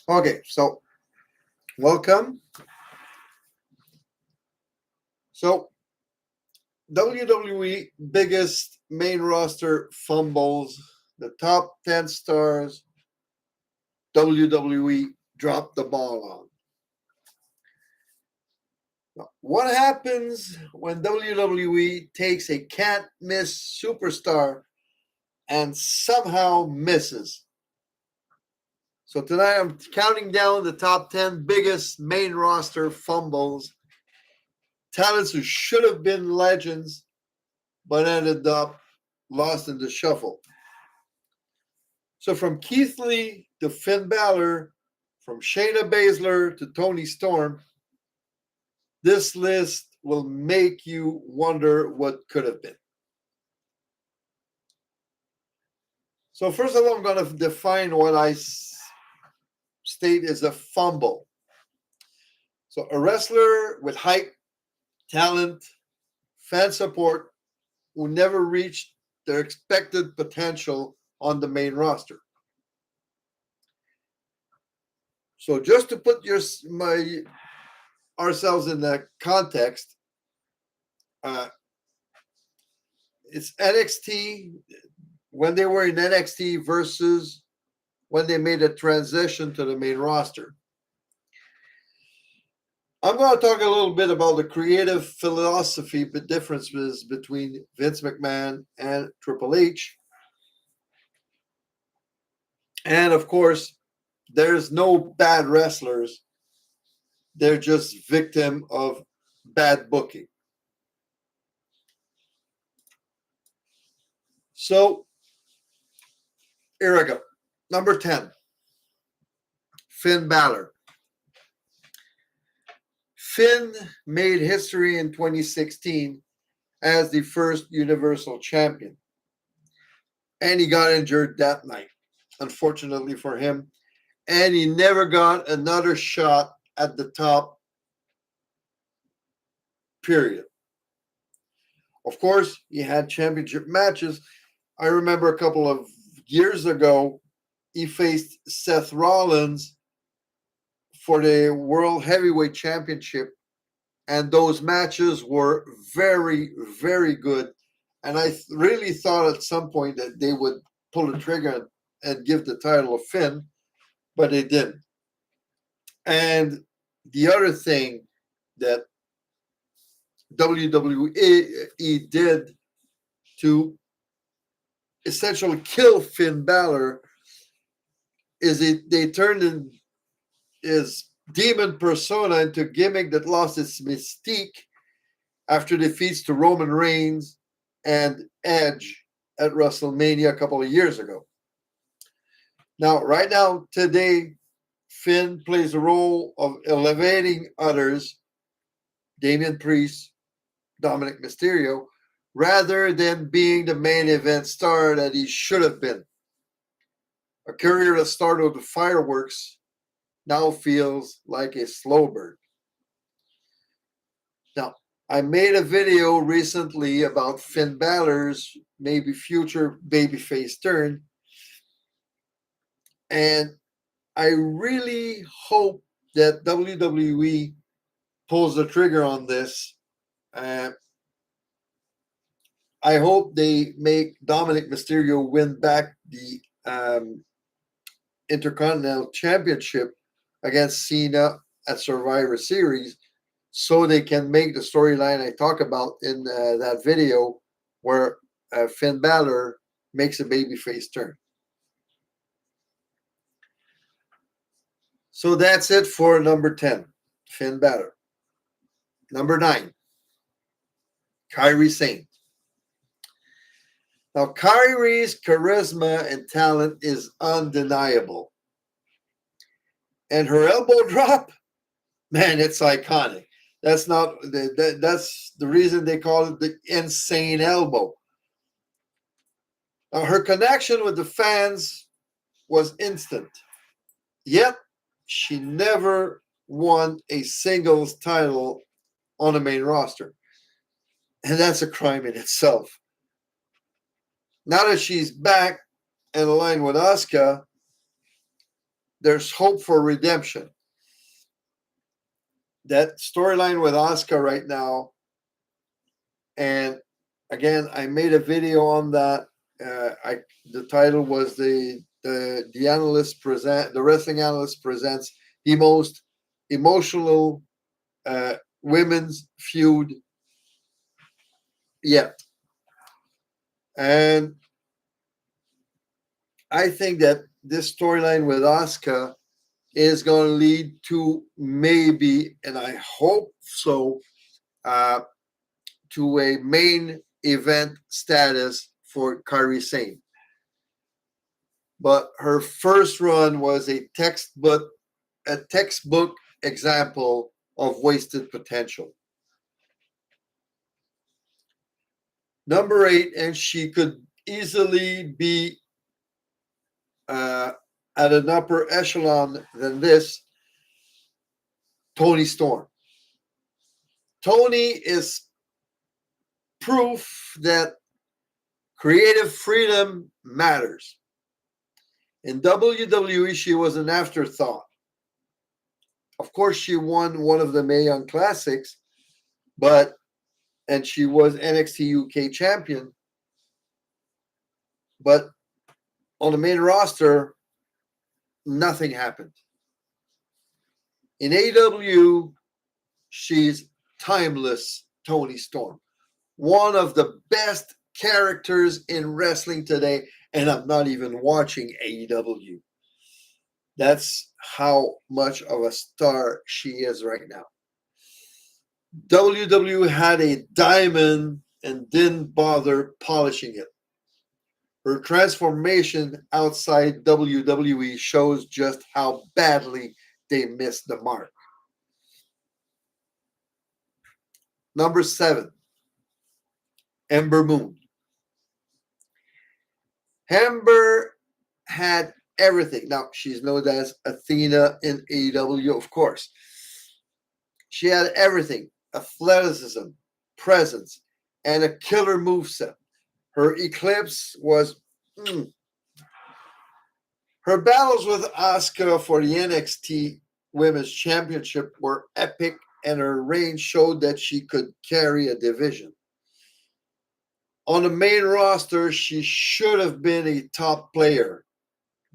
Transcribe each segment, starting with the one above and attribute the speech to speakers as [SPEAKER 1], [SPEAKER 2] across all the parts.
[SPEAKER 1] Okay, so welcome. So WWE biggest main roster fumbles, the top 10 stars WWE dropped the ball on. Now, what happens when WWE takes a can't miss superstar and somehow misses? So tonight I'm counting down the top 10 biggest main roster fumbles, talents who should have been legends but ended up lost in the shuffle. So from Keith Lee to Finn Bálor, from Shayna Baszler to Toni Storm, this list will make you wonder what could have been. So first of all, I'm going to define what I state as a fumble. So a wrestler with hype, talent, fan support who never reached their expected potential on the main roster. So just to put ourselves in that context, it's NXT when they were in NXT versus when they made a transition to the main roster. I'm going to talk a little bit about the creative philosophy, the differences between Vince McMahon and Triple H. And of course, there's no bad wrestlers. They're just victim of bad booking. So here I go. Number 10, Finn Bálor. Finn made history in 2016 as the first Universal Champion. And he got injured that night, unfortunately for him. And he never got another shot at the top, period. Of course, he had championship matches. I remember a couple of years ago, he faced Seth Rollins for the World Heavyweight Championship. And those matches were very, very good. And I really thought at some point that they would pull the trigger and give the title of Finn, but they didn't. And the other thing that WWE did to essentially kill Finn Bálor is they turned his demon persona into a gimmick that lost its mystique after defeats to Roman Reigns and Edge at WrestleMania a couple of years ago. Now, right now, today, Finn plays a role of elevating others, Damian Priest, Dominic Mysterio, rather than being the main event star that he should have been. A career that started with fireworks now feels like a slow burn. Now, I made a video recently about Finn Bálor's maybe future babyface turn, and I really hope that WWE pulls the trigger on this. I hope they make Dominic Mysterio win back the Intercontinental Championship against Cena at Survivor Series so they can make the storyline I talk about in that video where Finn Bálor makes a babyface turn. So that's it for number 10, Finn Bálor. Number 9, Kairi Sane. Now, Kairi's charisma and talent is undeniable. And her elbow drop, man, it's iconic. That's the reason they call it the insane elbow. Now, her connection with the fans was instant. Yet, she never won a singles title on the main roster. And that's a crime in itself. Now that she's back and aligned with Asuka, there's hope for redemption. That storyline with Asuka right now, and again, I made a video on that. The title was the analyst present the wrestling analyst presents the most emotional women's feud yet, and I think that this storyline with Asuka is going to lead to maybe, and I hope so, uh, to a main event status for Kairi Sane. But her first run was a textbook example of wasted potential. Number 8, and she could easily be at an upper echelon than this, Toni Storm. Toni is proof that creative freedom matters. In WWE, she was an afterthought. Of course, she won one of the Mae Young Classics, and she was NXT UK champion. But on the main roster, nothing happened. In AEW, she's timeless Toni Storm. One of the best characters in wrestling today, and I'm not even watching AEW. That's how much of a star she is right now. WWE had a diamond and didn't bother polishing it. Her transformation outside WWE shows just how badly they missed the mark. Number 7, Ember Moon. Ember had everything. Now, she's known as Athena in AEW, of course. She had everything: athleticism, presence, and a killer moveset. Her eclipse was... Her battles with Asuka for the NXT Women's Championship were epic, and her reign showed that she could carry a division. On the main roster, she should have been a top player,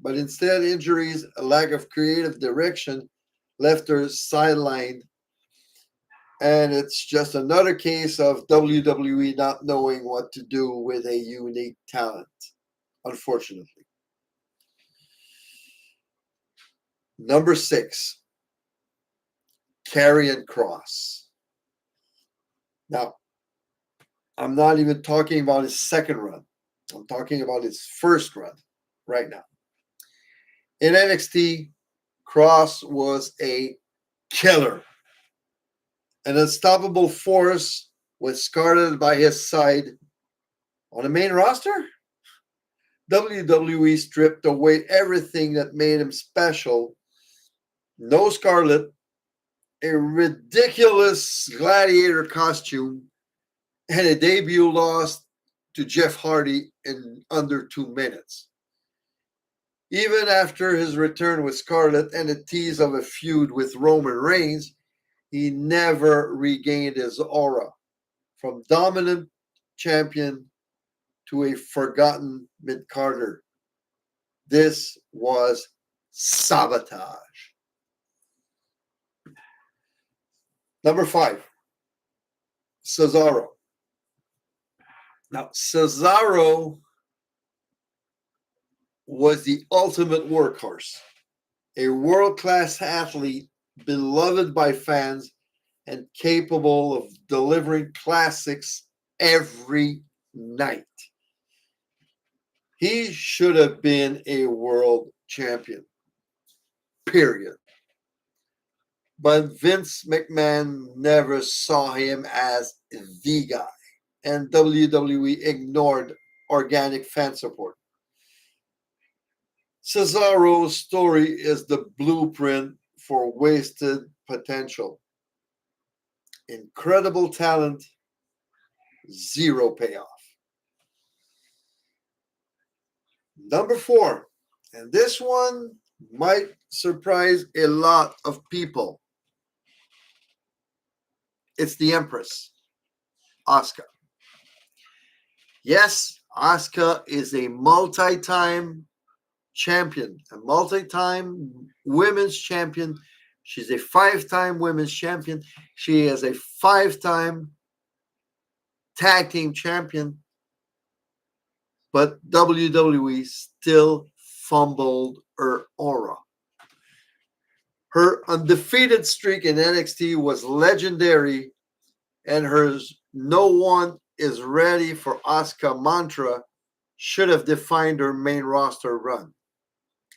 [SPEAKER 1] but instead, injuries, a lack of creative direction left her sidelined, and it's just another case of WWE not knowing what to do with a unique talent, unfortunately. Number 6, Karrion Kross. Now, I'm not even talking about his second run. I'm talking about his first run right now. In NXT, Kross was a killer, an unstoppable force with Scarlett by his side. On the main roster, WWE stripped away everything that made him special. No Scarlett, a ridiculous gladiator costume, and a debut loss to Jeff Hardy in under 2 minutes. Even after his return with Scarlett and a tease of a feud with Roman Reigns, he never regained his aura. From dominant champion to a forgotten mid-carder. This was sabotage. Number 5, Cesaro. Now, Cesaro was the ultimate workhorse, a world-class athlete, beloved by fans, and capable of delivering classics every night. He should have been a world champion, period. But Vince McMahon never saw him as the guy, and WWE ignored organic fan support. Cesaro's story is the blueprint for wasted potential. Incredible talent, zero payoff. Number 4, and this one might surprise a lot of people. It's the Empress, Asuka. Yes, Asuka is a multi-time champion, a multi-time women's champion. She's a 5-time women's champion. She is a 5-time tag team champion. But WWE still fumbled her aura. Her undefeated streak in NXT was legendary, and her "no one is ready for Asuka" mantra should have defined her main roster run.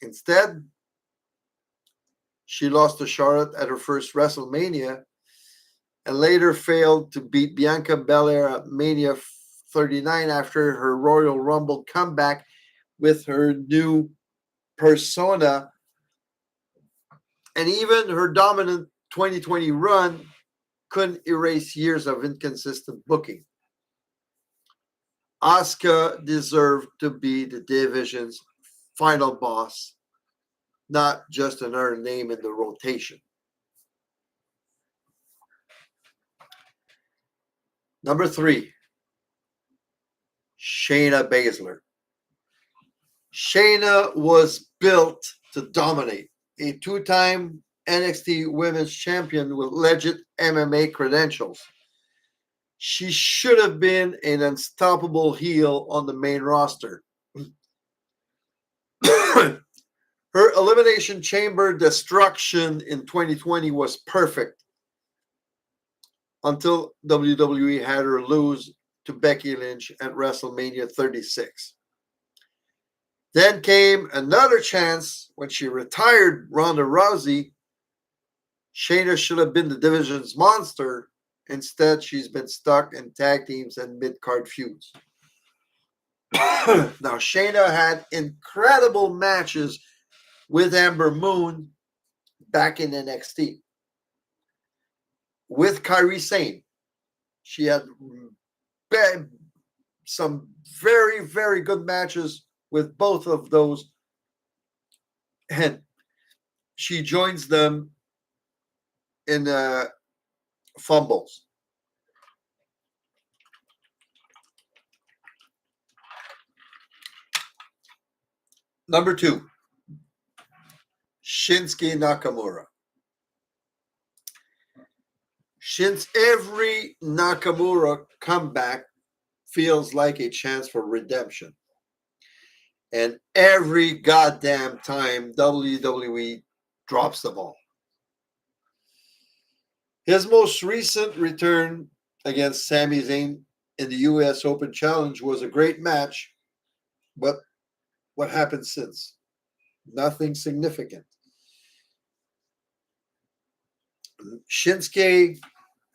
[SPEAKER 1] Instead, she lost to Charlotte at her first WrestleMania and later failed to beat Bianca Belair at Mania 39 after her Royal Rumble comeback with her new persona. And even her dominant 2020 run couldn't erase years of inconsistent booking. Asuka deserved to be the division's final boss, not just another name in the rotation. Number 3, Shayna Baszler. Shayna was built to dominate. A 2-time NXT Women's Champion with legit MMA credentials. She should have been an unstoppable heel on the main roster. Her Elimination Chamber destruction in 2020 was perfect until WWE had her lose to Becky Lynch at WrestleMania 36. Then came another chance when she retired Ronda Rousey. Shayna should have been the division's monster. Instead, she's been stuck in tag teams and mid-card feuds. Now, Shayna had incredible matches with Ember Moon back in NXT. With Kairi Sane, she had some very, very good matches with both of those. And she joins them in Fumbles. Number 2, Shinsuke Nakamura. Every Nakamura comeback feels like a chance for redemption. And every goddamn time WWE drops the ball. His most recent return against Sami Zayn in the US Open Challenge was a great match, but what happened since? Nothing significant. Shinsuke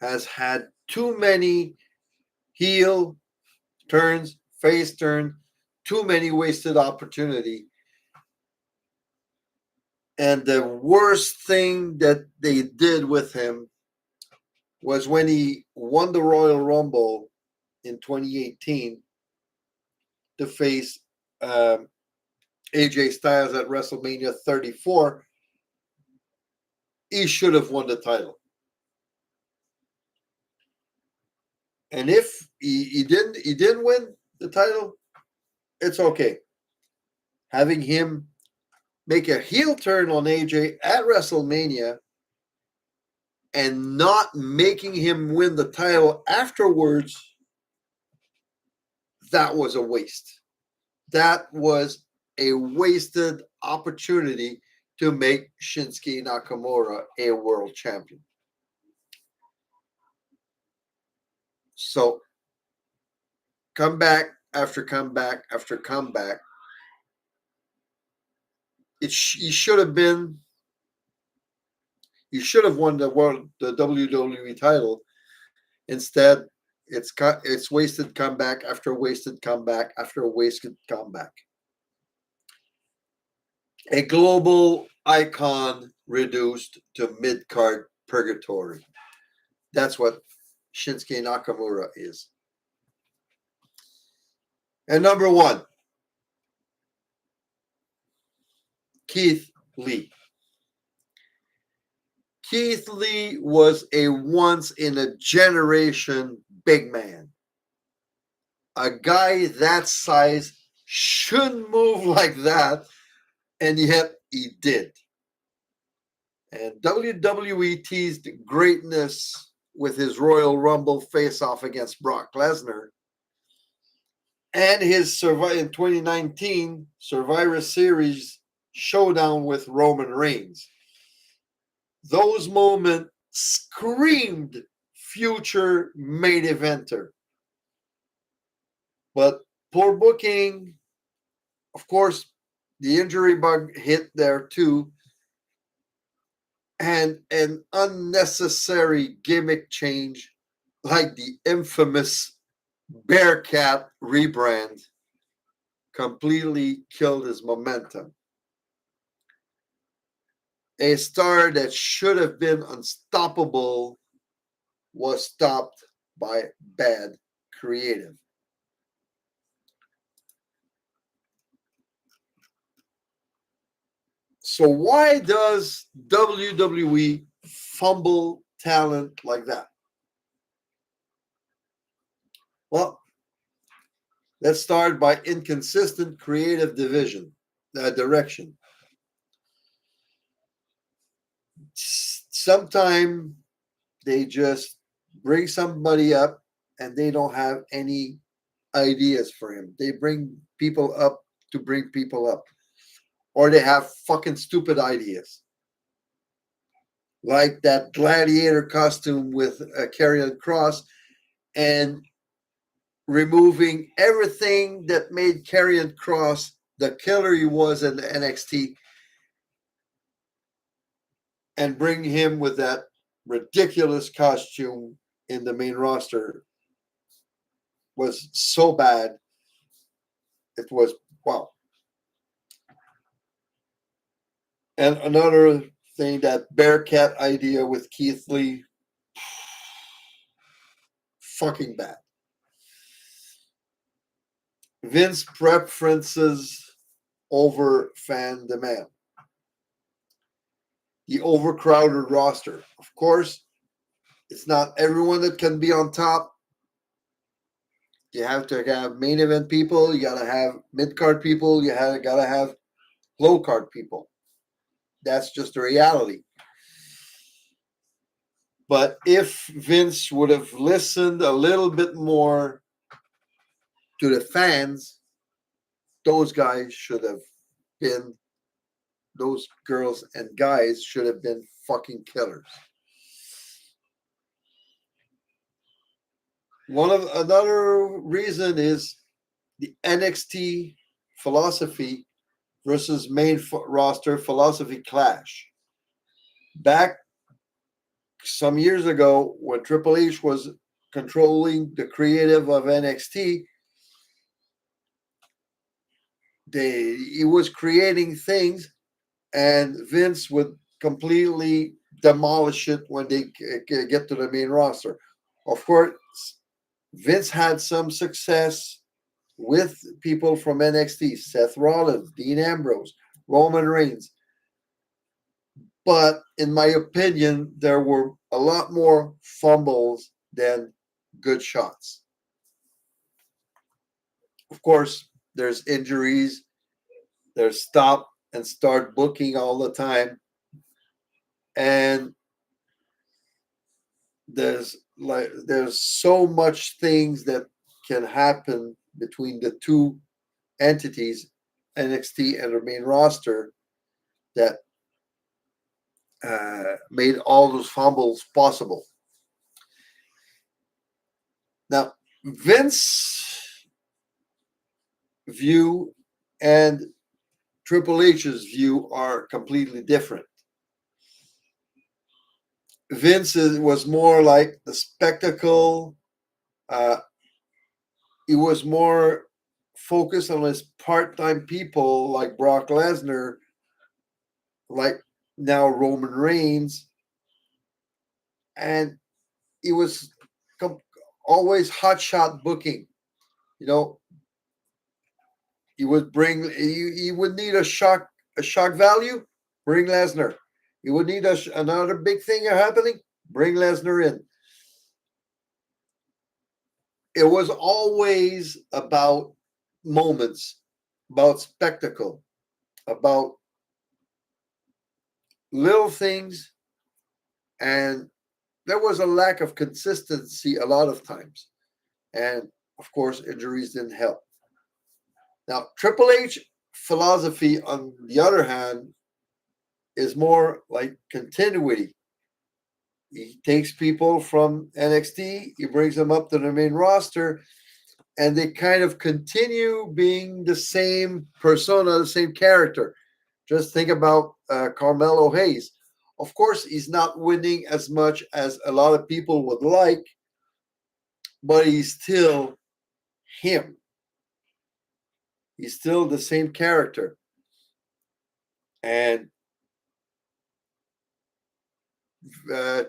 [SPEAKER 1] has had too many heel turns, face turn, too many wasted opportunity. And the worst thing that they did with him was when he won the Royal Rumble in 2018 to face AJ Styles at WrestleMania 34. He should have won the title. And if he didn't win the title, it's okay. Having him make a heel turn on AJ at WrestleMania and not making him win the title afterwards, that was a waste. That was a wasted opportunity to make Shinsuke Nakamura a world champion. So, comeback after comeback after comeback. He should have won the WWE title. Instead, it's wasted comeback after wasted comeback after wasted comeback. A global icon reduced to mid-card purgatory. That's what Shinsuke Nakamura is. And number 1, Keith Lee. Keith Lee was a once in a generation big man. A guy that size shouldn't move like that, and yet he did. And WWE teased greatness with his Royal Rumble face-off against Brock Lesnar and his in 2019 Survivor Series showdown with Roman Reigns. Those moments screamed future main eventer. But poor booking, of course, the injury bug hit there too, and an unnecessary gimmick change like the infamous Bearcat rebrand completely killed his momentum. A star that should have been unstoppable was stopped by bad creative. So why does WWE fumble talent like that? Well, let's start by inconsistent creative direction. Sometimes they just bring somebody up and they don't have any ideas for him. They bring people up to bring people up. Or they have fucking stupid ideas. Like that gladiator costume with a Karrion Kross and removing everything that made Karrion Kross the killer he was in NXT and bring him with that ridiculous costume in the main roster was so bad. It was, wow. And another thing, that Bearcat idea with Keith Lee, fucking bad. Vince preferences over fan demand. The overcrowded roster. Of course, it's not everyone that can be on top. You have to have main event people. You gotta have mid card people. Gotta have low card people. That's just the reality. But if Vince would have listened a little bit more to the fans, those guys should have been, those girls and guys should have been fucking killers. Another reason is the NXT philosophy versus main roster philosophy clash. Back some years ago, when Triple H was controlling the creative of NXT, he was creating things, and Vince would completely demolish it when they get to the main roster. Of course, Vince had some success with people from NXT, Seth Rollins, Dean Ambrose, Roman Reigns. But in my opinion, there were a lot more fumbles than good shots. Of course, there's injuries. There's stop and start booking all the time. And there's so much things that can happen between the two entities, NXT and the main roster, that made all those fumbles possible. Now, Vince's view and Triple H's view are completely different. Vince was more like the spectacle. He was more focused on his part-time people like Brock Lesnar, like now Roman Reigns, and he was always hotshot booking. You know, he would need a shock value, bring Lesnar. You would need another big thing happening. Bring Lesnar in. It was always about moments, about spectacle, about little things, and there was a lack of consistency a lot of times. And of course, injuries didn't help. Now, Triple H philosophy, on the other hand, is more like continuity. He takes people from NXT, he brings them up to the main roster, and they kind of continue being the same persona, the same character. Just think about Carmelo Hayes. Of course, he's not winning as much as a lot of people would like, but he's still him. He's still the same character. And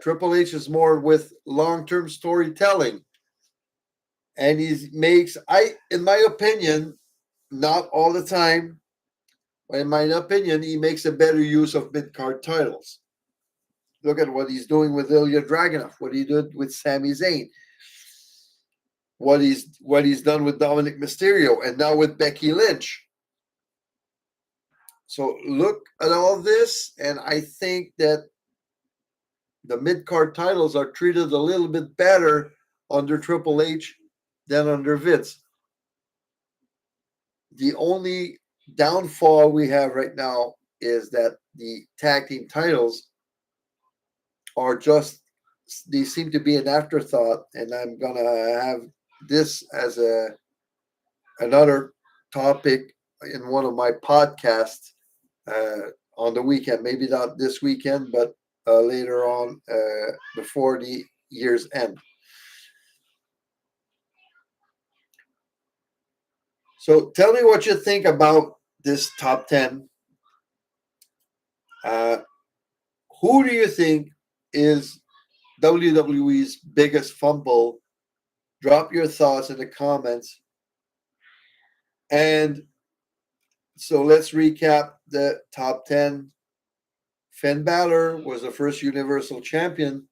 [SPEAKER 1] Triple H is more with long-term storytelling. And he makes, in my opinion, not all the time, but in my opinion, he makes a better use of mid-card titles. Look at what he's doing with Ilya Dragunov, what he did with Sami Zayn, what he's done with Dominic Mysterio, and now with Becky Lynch. So look at all this, and I think that the mid-card titles are treated a little bit better under Triple H than under Vince. The only downfall we have right now is that the tag team titles are just, they seem to be an afterthought, and I'm going to have this as another topic in one of my podcasts on the weekend. Maybe not this weekend, but later on before the year's end. So tell me what you think about this top 10. Who do you think is WWE's biggest fumble? Drop your thoughts in the comments. And so let's recap the top 10. Finn Bálor was the first Universal Champion.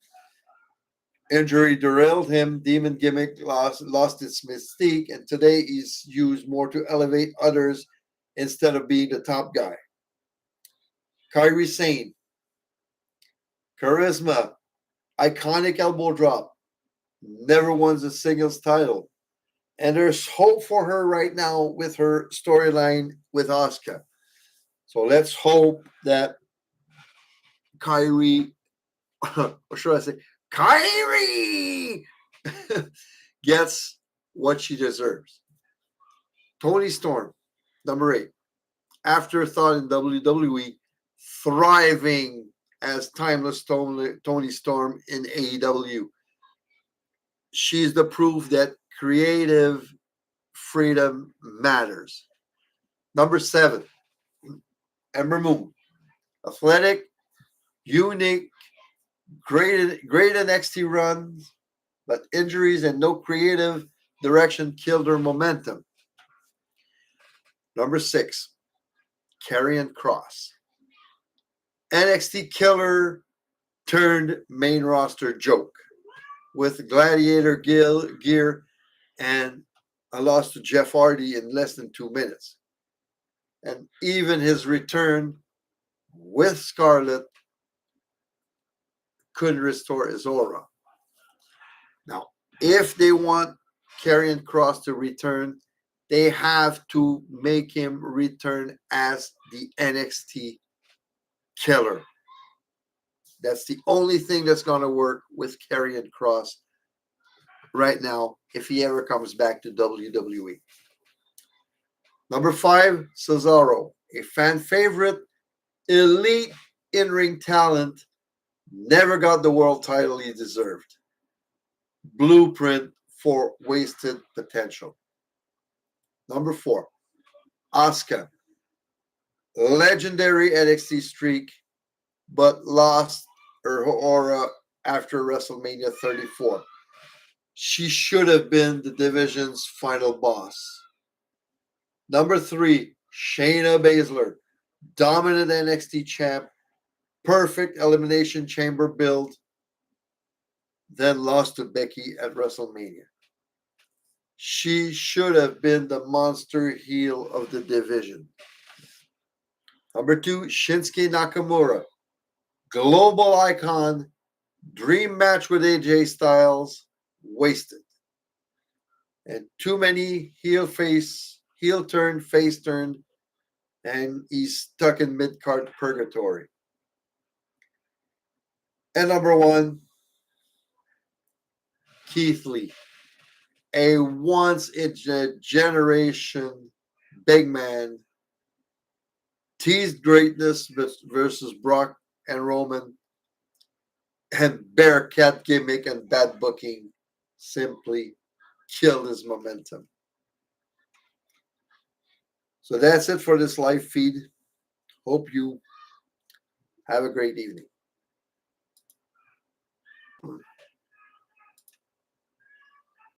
[SPEAKER 1] Injury derailed him. Demon gimmick lost its mystique, and today he's used more to elevate others instead of being the top guy. Kairi Sane, charisma, iconic elbow drop, never won a singles title, and there's hope for her right now with her storyline with Asuka. So let's hope that Kairi, or should I say, Kairi gets what she deserves. Toni Storm, number 8. Afterthought in WWE, thriving as timeless Toni Storm in AEW. She's the proof that creative freedom matters. Number 7, Ember Moon. Athletic, unique, great NXT runs, but injuries and no creative direction killed her momentum. Number 6, Karrion Kross. NXT killer turned main roster joke with gladiator gear and a loss to Jeff Hardy in less than 2 minutes. And even his return with Scarlett couldn't restore his aura. Now, if they want Karrion Kross to return, they have to make him return as the NXT killer. That's the only thing that's going to work with Karrion Kross right now if he ever comes back to WWE. Number 5, Cesaro, a fan favorite, elite in-ring talent, never got the world title he deserved. Blueprint for wasted potential. Number 4, Asuka, legendary NXT streak, but lost her aura after WrestleMania 34. She should have been the division's final boss. Number 3, Shayna Baszler, dominant NXT champ, perfect Elimination Chamber build, then lost to Becky at WrestleMania. She should have been the monster heel of the division. Number 2, Shinsuke Nakamura. Global icon, dream match with AJ Styles, wasted. And too many heel turn, face turn, and he's stuck in mid-card purgatory. And number 1, Keith Lee. A once-in-a-generation big man. Teased greatness versus Brock and Roman. And Bearcat gimmick and bad booking simply killed his momentum. So that's it for this live feed. Hope you have a great evening.